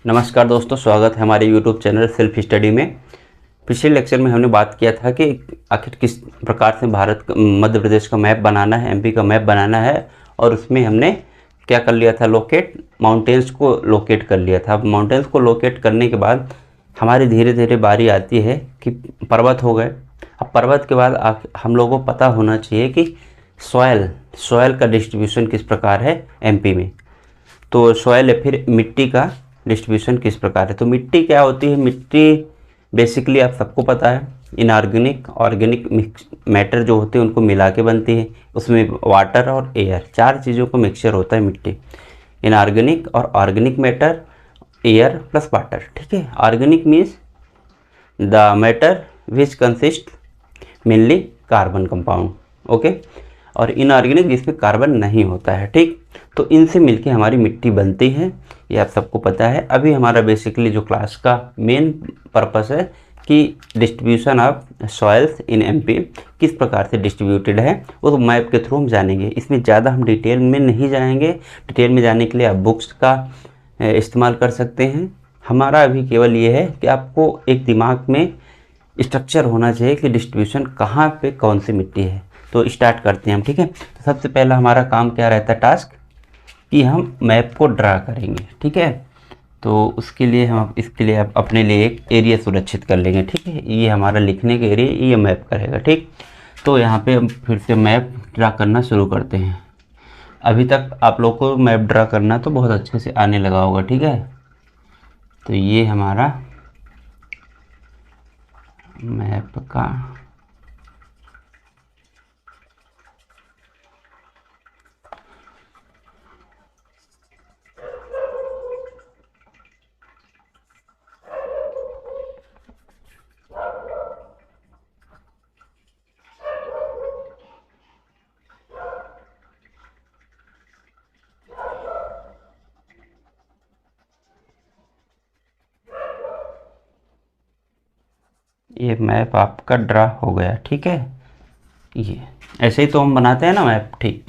नमस्कार दोस्तों, स्वागत है हमारे YouTube चैनल सेल्फ स्टडी में। पिछले लेक्चर में हमने बात किया था कि आखिर किस प्रकार से मध्य प्रदेश का मैप बनाना है, MP का मैप बनाना है, और उसमें हमने क्या कर लिया था, माउंटेन्स को लोकेट कर लिया था। अब माउंटेन्स को लोकेट करने के बाद हमारी धीरे धीरे बारी आती है कि पर्वत हो गए। अब पर्वत के बाद हम लोगों को पता होना चाहिए कि सॉयल का डिस्ट्रीब्यूशन किस प्रकार है MP में। तो सॉयल या फिर मिट्टी का डिस्ट्रीब्यूशन किस प्रकार है। तो मिट्टी क्या होती है, मिट्टी बेसिकली आप सबको पता है, इनऑर्गेनिक ऑर्गेनिक मैटर जो होते हैं उनको मिला के बनती है। उसमें वाटर और एयर, चार चीज़ों का मिक्सचर होता है मिट्टी। इनऑर्गेनिक और organic matter, air plus water. ठीक है, organic means the matter which consist mainly carbon compound, okay, और इनऑर्गेनिक जिसमें कार्बन नहीं होता है। ठीक, तो इनसे मिलके हमारी मिट्टी बनती है, ये आप सबको पता है। अभी हमारा बेसिकली जो क्लास का मेन पर्पस है कि distribution of soils in MP किस प्रकार से डिस्ट्रीब्यूटेड है वो मैप के थ्रू हम जानेंगे। इसमें ज़्यादा हम डिटेल में नहीं जाएंगे। डिटेल में जाने के लिए आप बुक्स का इस्तेमाल कर सकते हैं। हमारा अभी केवल ये है कि आपको एक दिमाग में स्ट्रक्चर होना चाहिए कि डिस्ट्रीब्यूशन कहाँ पे कौन सी मिट्टी है। तो स्टार्ट करते हैं हम। ठीक है, तो सबसे पहला हमारा काम क्या रहता है, टास्क, कि हम मैप को ड्रा करेंगे। ठीक है, तो उसके लिए हम इसके लिए अपने लिए एक एरिया सुरक्षित कर लेंगे। ठीक है, ये हमारा लिखने के एरिया, ये मैप करेगा। ठीक, तो यहाँ पे हम फिर से मैप ड्रा करना शुरू करते हैं। अभी तक आप लोग को मैप ड्रा करना तो बहुत अच्छे से आने लगा होगा। ठीक है, तो ये हमारा मैप का ये मैप आपका ड्रा हो गया। ठीक है, ये ऐसे ही तो हम बनाते हैं ना मैप। ठीक,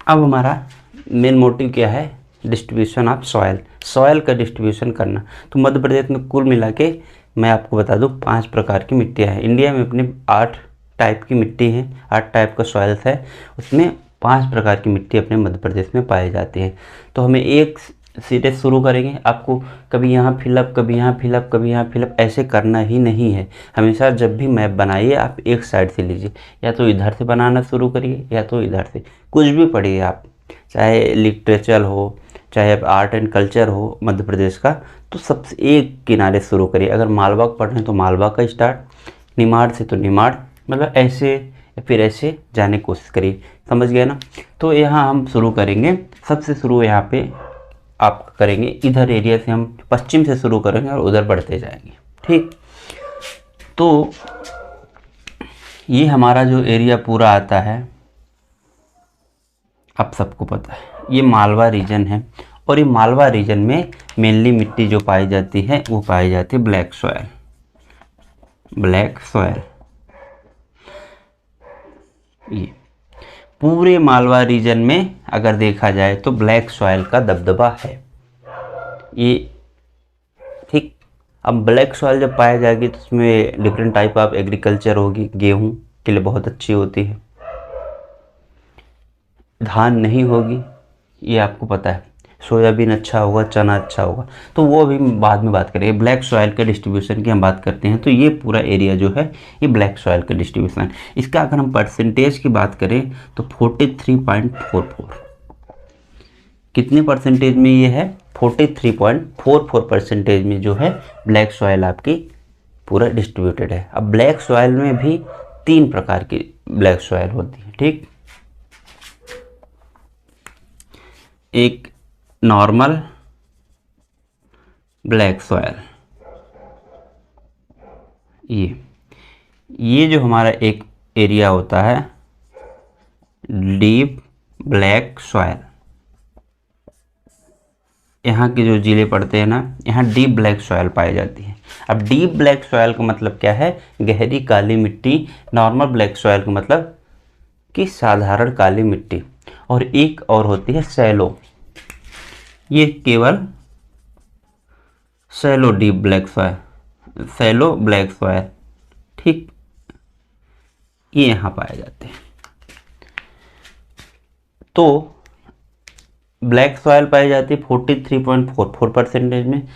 अब हमारा मेन मोटिव क्या है, डिस्ट्रीब्यूशन ऑफ सॉयल का डिस्ट्रीब्यूशन करना। तो मध्य प्रदेश में कुल मिला के मैं आपको बता दूं 5 प्रकार की मिट्टियाँ हैं। इंडिया में अपने 8 टाइप की मिट्टी है, 8 टाइप का सॉइल्स है। उसमें 5 प्रकार की मिट्टी अपने मध्य प्रदेश में पाई जाती है। तो हमें एक सीधे शुरू करेंगे। आपको कभी यहाँ फिलअप, कभी यहाँ फिलअप, कभी यहाँ फिलअप ऐसे करना ही नहीं है। हमेशा जब भी मैप बनाइए आप एक साइड से लीजिए, या तो इधर से बनाना शुरू करिए या तो इधर से, कुछ भी पढ़िए आप, चाहे लिटरेचर हो, चाहे आर्ट एंड कल्चर हो मध्य प्रदेश का, तो सबसे एक किनारे शुरू करिए। अगर मालवा पढ़ रहे हैं तो मालवा का स्टार्ट, निमाड़ से तो निमाड़, मतलब ऐसे या फिर ऐसे जाने की कोशिश करिए। समझ गए ना। तो यहाँ हम शुरू करेंगे, सबसे शुरू यहाँ पे आप करेंगे इधर एरिया से, हम पश्चिम से शुरू करेंगे और उधर बढ़ते जाएंगे। ठीक, तो ये हमारा जो एरिया पूरा आता है, आप सबको पता है ये मालवा रीजन है। और ये मालवा रीजन में मेनली मिट्टी जो पाई जाती है वो पाई जाती है ब्लैक सॉयल। ये पूरे मालवा रीजन में अगर देखा जाए तो ब्लैक सॉयल का दबदबा है ये। ठीक, अब ब्लैक सॉयल जब पाया जाएगी तो उसमें डिफरेंट टाइप ऑफ एग्रीकल्चर होगी। गेहूं के लिए बहुत अच्छी होती है, धान नहीं होगी, ये आपको पता है। सोयाबीन अच्छा होगा, चना अच्छा होगा, तो वो अभी बाद में बात करेंगे। ब्लैक सॉयल के डिस्ट्रीब्यूशन की हम बात करते हैं। तो ये पूरा एरिया जो है ये ब्लैक सॉयल का डिस्ट्रीब्यूशन है। इसका अगर हम परसेंटेज की बात करें तो 43.44, कितने परसेंटेज में ये है, 43.44% में जो है ब्लैक सॉयल आपकी पूरा डिस्ट्रीब्यूटेड है। अब ब्लैक सॉयल में भी 3 प्रकार की ब्लैक सॉयल होती है। ठीक, एक नॉर्मल ब्लैक सॉयल, ये जो हमारा एक एरिया होता है डीप ब्लैक सॉयल, यहाँ के जो जिले पड़ते हैं ना, यहाँ डीप ब्लैक सॉयल पाई जाती है। अब डीप ब्लैक सॉयल का मतलब क्या है, गहरी काली मिट्टी। नॉर्मल ब्लैक सॉयल का मतलब कि साधारण काली मिट्टी। और एक और होती है सैलो, ये केवल shallow deep black soil, shallow black soil, ठीक, ये यहाँ पाए जाते हैं। तो ब्लैक सॉयल पाई जाती है 43.44% में।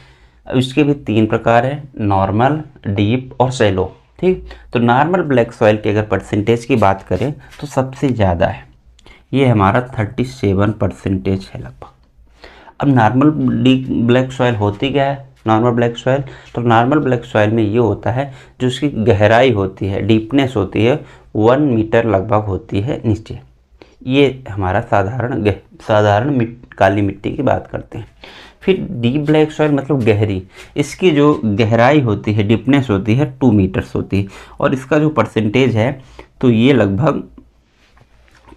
इसके भी 3 प्रकार हैं, नॉर्मल, डीप और सैलो, ठीक। तो नॉर्मल ब्लैक सॉयल की अगर परसेंटेज की बात करें तो सबसे ज़्यादा है, ये हमारा 37% है लगभग। अब नॉर्मल ब्लैक सॉयल होती क्या है, नॉर्मल ब्लैक सॉयल, तो नॉर्मल ब्लैक सॉयल में ये होता है जो उसकी गहराई होती है, डीपनेस होती है 1 मीटर लगभग होती है नीचे। ये हमारा साधारण काली मिट्टी की बात करते हैं। फिर डीप ब्लैक सॉयल मतलब गहरी, इसकी जो गहराई होती है, डीपनेस होती है 2 मीटर्स होती है, और इसका जो परसेंटेज है तो ये लगभग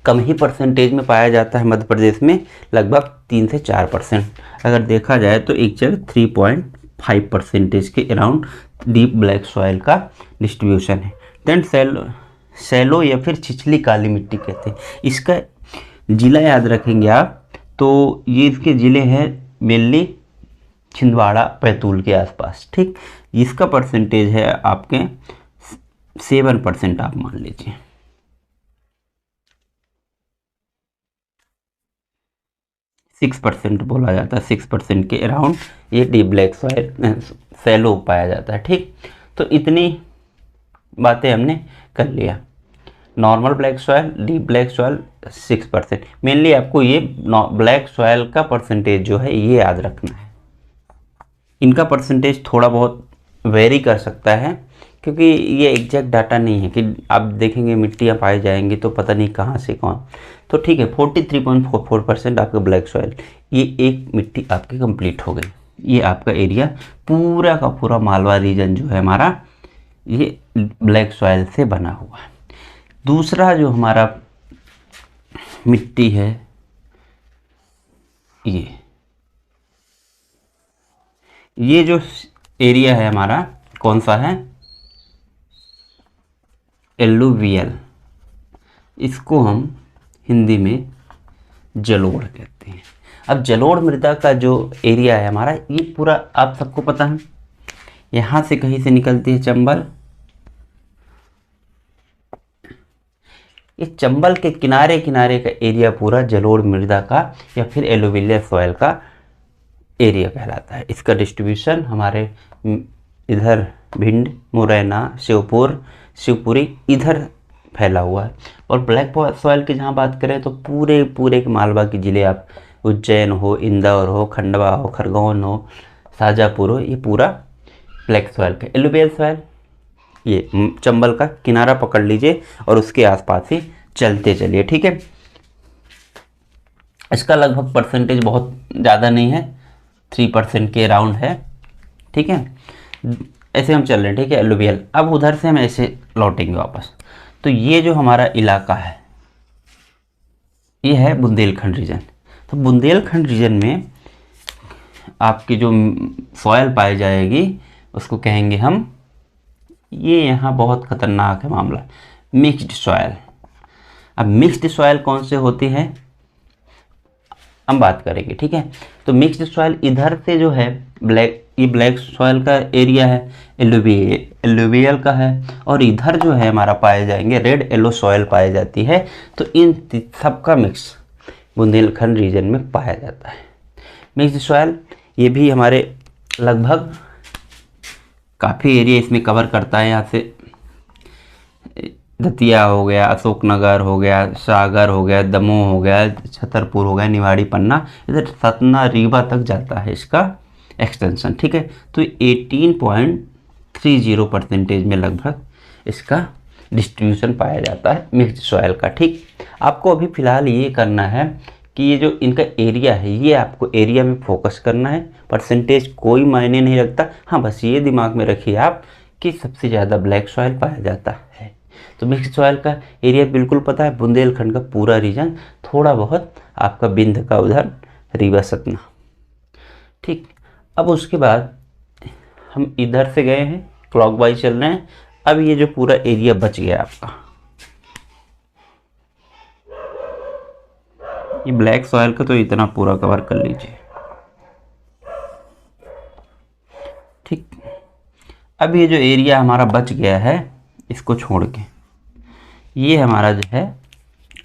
कम ही परसेंटेज में पाया जाता है मध्य प्रदेश में, लगभग 3 से 4%। अगर देखा जाए तो एक जगह 3.5% के अराउंड डीप ब्लैक सॉयल का डिस्ट्रीब्यूशन है। देन सैलो या फिर छिछली काली मिट्टी कहते हैं। इसका ज़िला याद रखेंगे आप, तो ये इसके ज़िले हैं मेनली छिंदवाड़ा बैतूल के आसपास, ठीक। इसका परसेंटेज है आपके 7%, आप मान लीजिए। सिक्स परसेंट बोला जाता है, 6% के अराउंड ये डीप ब्लैक सॉयल सैलो पाया जाता है, ठीक। तो इतनी बातें हमने कर लिया। Normal black soil, deep black soil 6%। Mainly आपको ये ब्लैक सॉयल का परसेंटेज जो है ये याद रखना है। इनका परसेंटेज थोड़ा बहुत वेरी कर सकता है, क्योंकि ये एग्जैक्ट डाटा नहीं है कि आप देखेंगे मिट्टियाँ पाई जाएंगी तो पता नहीं कहाँ से कौन। तो ठीक है, 43.44% आपका ब्लैक सॉयल, ये एक मिट्टी आपकी कंप्लीट हो गई। ये आपका एरिया पूरा का पूरा मालवा रीजन जो है हमारा, ये ब्लैक सॉयल से बना हुआ है। दूसरा जो हमारा मिट्टी है, ये जो एरिया है हमारा कौन सा है, एलुवियल, इसको हम हिंदी में जलोढ़ कहते हैं। अब जलोढ़ मृदा का जो एरिया है हमारा, ये पूरा आप सबको पता है, यहाँ से कहीं से निकलती है चंबल, ये चंबल के किनारे किनारे का एरिया पूरा जलोढ़ मृदा का या फिर एलुवियल सॉइल का एरिया कहलाता है। इसका डिस्ट्रीब्यूशन हमारे इधर भिंड, मुरैना, शिवपुरी इधर फैला हुआ है। और ब्लैक सॉइल की जहाँ बात करें तो पूरे के मालवा के ज़िले, आप उज्जैन हो, इंदौर हो, खंडवा हो, खरगोन हो, शाजापुर हो, ये पूरा ब्लैक सॉइल का। एलुवियल सॉइल ये चंबल का किनारा पकड़ लीजिए और उसके आसपास ही चलते चलिए, ठीक है। इसका लगभग परसेंटेज बहुत ज़्यादा नहीं है, 3% के अराउंड है, ठीक है। ऐसे हम चल रहे हैं, ठीक है, एलुवियल। अब उधर से हम ऐसे लौटेंगे वापस। तो ये जो हमारा इलाका है ये है बुंदेलखंड रीजन। तो बुंदेलखंड रीजन में आपकी जो सॉयल पाई जाएगी उसको कहेंगे हम, ये यहाँ बहुत ख़तरनाक है मामला, मिक्स्ड सॉयल। अब मिक्स्ड सॉयल कौन से होती है हम बात करेंगे, ठीक है। तो मिक्स्ड सॉयल इधर से जो है ये ब्लैक सॉयल का एरिया है, एलुवियल का है, और इधर जो है हमारा पाए जाएंगे रेड येलो सॉयल पाई जाती है। तो इन सब का मिक्स बुंदेलखंड रीजन में पाया जाता है। मिक्स्ड सॉयल ये भी हमारे लगभग काफ़ी एरिया इसमें कवर करता है। यहाँ से दतिया हो गया, अशोकनगर हो गया, सागर हो गया, दमोह हो गया, छतरपुर हो गया, निवाड़ी, पन्ना, इधर सतना, रीवा तक जाता है इसका एक्सटेंशन, ठीक है। तो 18.30% में लगभग इसका डिस्ट्रीब्यूशन पाया जाता है मिक्स्ड सॉयल का, ठीक। आपको अभी फ़िलहाल ये करना है कि ये जो इनका एरिया है ये आपको एरिया में फोकस करना है, परसेंटेज कोई मायने नहीं रखता। हाँ, बस ये दिमाग में रखिए आप कि सबसे ज़्यादा ब्लैक सॉयल पाया जाता है। तो मिक्स्ड सॉयल का एरिया बिल्कुल पता है, बुंदेलखंड का पूरा रीजन, थोड़ा बहुत आपका बिंद का उधर रीवा, सतना, ठीक। अब उसके बाद हम इधर से गए हैं, क्लॉकवाइज चल रहे हैं। अब ये जो पूरा एरिया बच गया आपका, ये ब्लैक सॉयल का, तो इतना पूरा कवर कर लीजिए। अब ये जो एरिया हमारा बच गया है इसको छोड़ के, ये हमारा जो है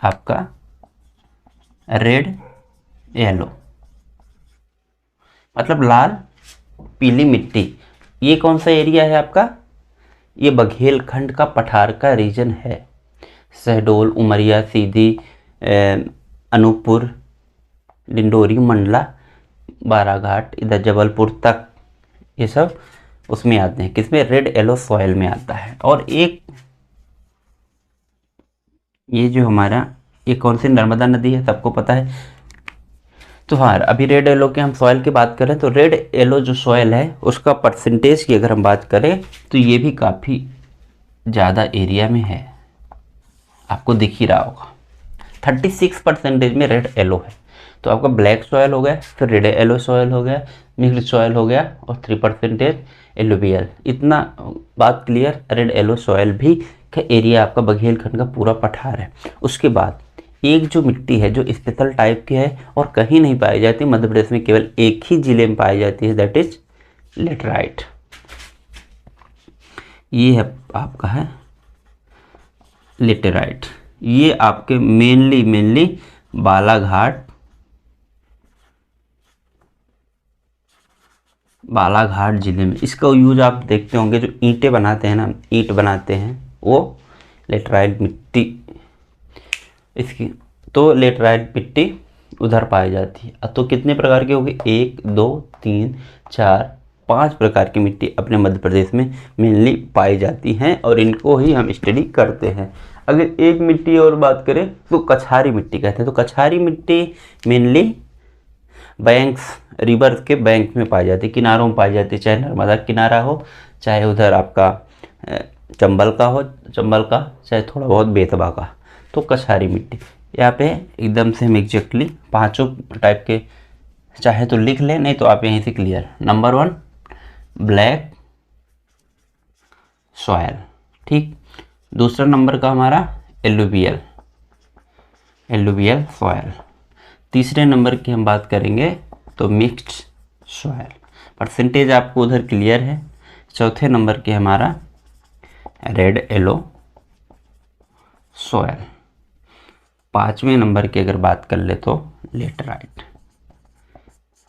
आपका रेड येलो, मतलब लाल पीली मिट्टी। ये कौन सा एरिया है आपका? ये बघेलखंड का पठार का रीजन है। शहडोल, उमरिया, सीधी, अनूपपुर, डिंडोरी, मंडला, बाराघाट, इधर जबलपुर तक, ये सब उसमें आते हैं। किसमें? रेड येलो सॉइल में आता है। और एक ये जो हमारा ये कौन सी नर्मदा नदी है सबको पता है। तो हाँ, अभी रेड येलो के हम सॉइल की बात करें तो रेड येलो जो सॉइल है उसका परसेंटेज की अगर हम बात करें तो ये भी काफ़ी ज़्यादा एरिया में है, आपको दिख ही रहा होगा। 36% में रेड येलो है। तो आपका ब्लैक सॉइल हो गया, फिर रेड येलो सॉइल हो गया, मिक्स्ड सॉइल हो गया और 3% एलुवियल। इतना बात क्लियर। रेड येलो सॉइल भी का एरिया आपका बघेलखंड का पूरा पठार है। उसके बाद एक जो मिट्टी है जो स्पेशल टाइप की है और कहीं नहीं पाई जाती, मध्य प्रदेश में केवल एक ही जिले में पाई जाती है, दैट इज लेटराइट। ये है आपका है लेटेराइट। ये आपके मेनली बालाघाट जिले में इसका यूज आप देखते होंगे। जो ईंटें बनाते हैं ना, ईंट बनाते हैं, वो लेटराइट मिट्टी इसकी। तो लेटराइट मिट्टी उधर पाई जाती है। तो कितने प्रकार की होगी? 1 2 3 4 5 प्रकार की मिट्टी अपने मध्य प्रदेश में मेनली पाई जाती हैं और इनको ही हम स्टडी करते हैं। अगर एक मिट्टी और बात करें तो कछारी मिट्टी कहते हैं। तो कछारी मिट्टी मेनली बैंक्स, रिवर के बैंक में पाई जाती है, किनारों में पाई जाती है, चाहे नर्मदा किनारा हो, चाहे उधर आपका चंबल का हो, चंबल का, चाहे थोड़ा बहुत बेतवा का। तो कछारी मिट्टी यहाँ पे एकदम से हम एग्जैक्टली 5 टाइप के चाहे तो लिख लें, नहीं तो आप यहीं से क्लियर। नंबर 1 ब्लैक सॉयल, ठीक। दूसरा नंबर का हमारा एलुवियल सॉयल। तीसरे नंबर की हम बात करेंगे तो मिक्स्ड सॉयल। परसेंटेज आपको उधर क्लियर है। चौथे नंबर के हमारा रेड येलो सॉयल। 5वें नंबर की अगर बात कर ले तो लेटराइट।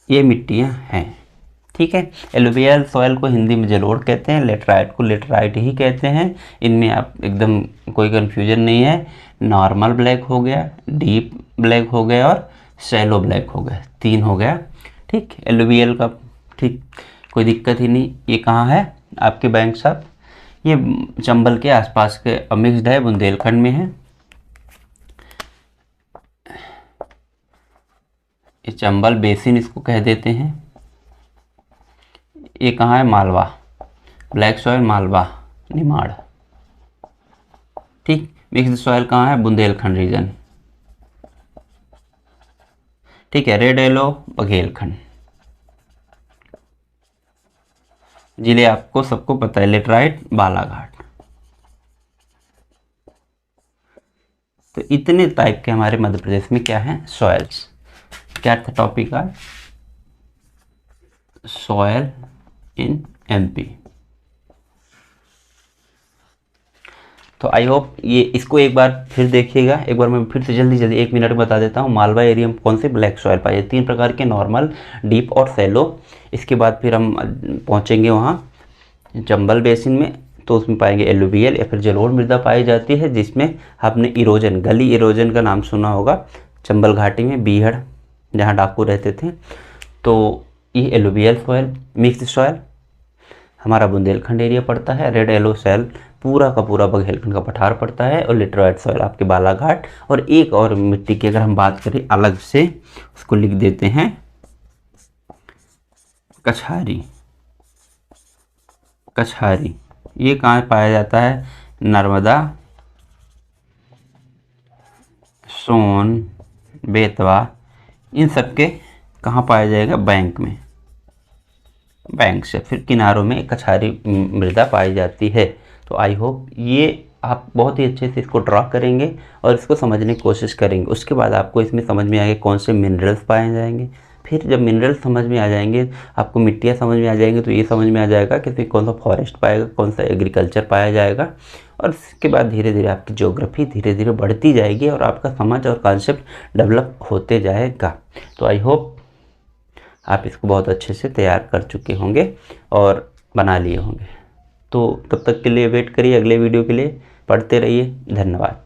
ये मिट्टियाँ हैं, ठीक है। एलुवियल सॉयल को हिंदी में जलोढ़ कहते हैं, लेटराइट को लेटराइट ही कहते हैं। इनमें आप एकदम कोई कन्फ्यूजन नहीं है। नॉर्मल ब्लैक हो गया, डीप ब्लैक हो गया और शैलो ब्लैक हो गया, 3 हो गया, ठीक। एलुवियल का ठीक कोई दिक्कत ही नहीं। ये कहाँ है आपके बैंक साहब? ये चंबल के आसपास के मिक्स्ड है, बुंदेलखंड में है। ये चंबल बेसिन इसको कह देते हैं। ये कहाँ है? मालवा, ब्लैक सॉयल मालवा, निमाड़, ठीक। मिक्स्ड सॉयल कहाँ है? बुंदेलखंड रीजन, ठीक है। Red yellow Baghelkhand. जिले आपको सबको पता है, लेटराइट बालाघाट। तो इतने टाइप के हमारे मध्य प्रदेश में क्या है? सॉयल्स। क्या था टॉपिक का? Soil in MP. तो आई होप ये इसको एक बार फिर देखिएगा। एक बार मैं फिर से जल्दी 1 मिनट में बता देता हूँ। मालवा एरिया में कौन से ब्लैक सॉयल पाए जाते? 3 प्रकार के, नॉर्मल, डीप और सैलो। इसके बाद फिर हम पहुँचेंगे वहाँ चंबल बेसिन में, तो उसमें पाएंगे एलुवियल या फिर जलोढ़ मृदा पाई जाती है, जिसमें आपने इरोजन, गली इरोजन का नाम सुना होगा। चंबल घाटी में बीहड़ जहाँ डाकू रहते थे। तो ये एलुवियल सॉयल। मिक्स्ड सॉयल हमारा बुंदेलखंड एरिया पड़ता है। रेड येलो सॉयल पूरा का पूरा बघेलखंड का पठार पड़ता है। और लेटराइट सॉयल आपके बालाघाट। और एक और मिट्टी की अगर हम बात करें अलग से, उसको लिख देते हैं कछारी। ये कहाँ पाया जाता है? नर्मदा, सोन, बेतवा, इन सब के कहाँ पाया जाएगा? बैंक में, बैंक से फिर किनारों में कछारी मृदा पाई जाती है। तो आई होप ये आप बहुत ही अच्छे से इसको ड्रा करेंगे और इसको समझने की कोशिश करेंगे। उसके बाद आपको इसमें समझ में आएगा कौन से मिनरल्स पाए जाएंगे, फिर जब मिनरल समझ में आ जाएंगे, आपको मिट्टियाँ समझ में आ जाएंगे, तो ये समझ में आ जाएगा कि इसमें कौन सा फॉरेस्ट पाएगा, कौन सा एग्रीकल्चर पाया जाएगा। और इसके बाद धीरे धीरे आपकी ज्योग्राफी धीरे धीरे बढ़ती जाएगी और आपका समझ और कॉन्सेप्ट डेवलप होते जाएगा। तो आई होप आप इसको बहुत अच्छे से तैयार कर चुके होंगे और बना लिए होंगे। तो तब तक के लिए वेट करिए अगले वीडियो के लिए, पढ़ते रहिए। धन्यवाद।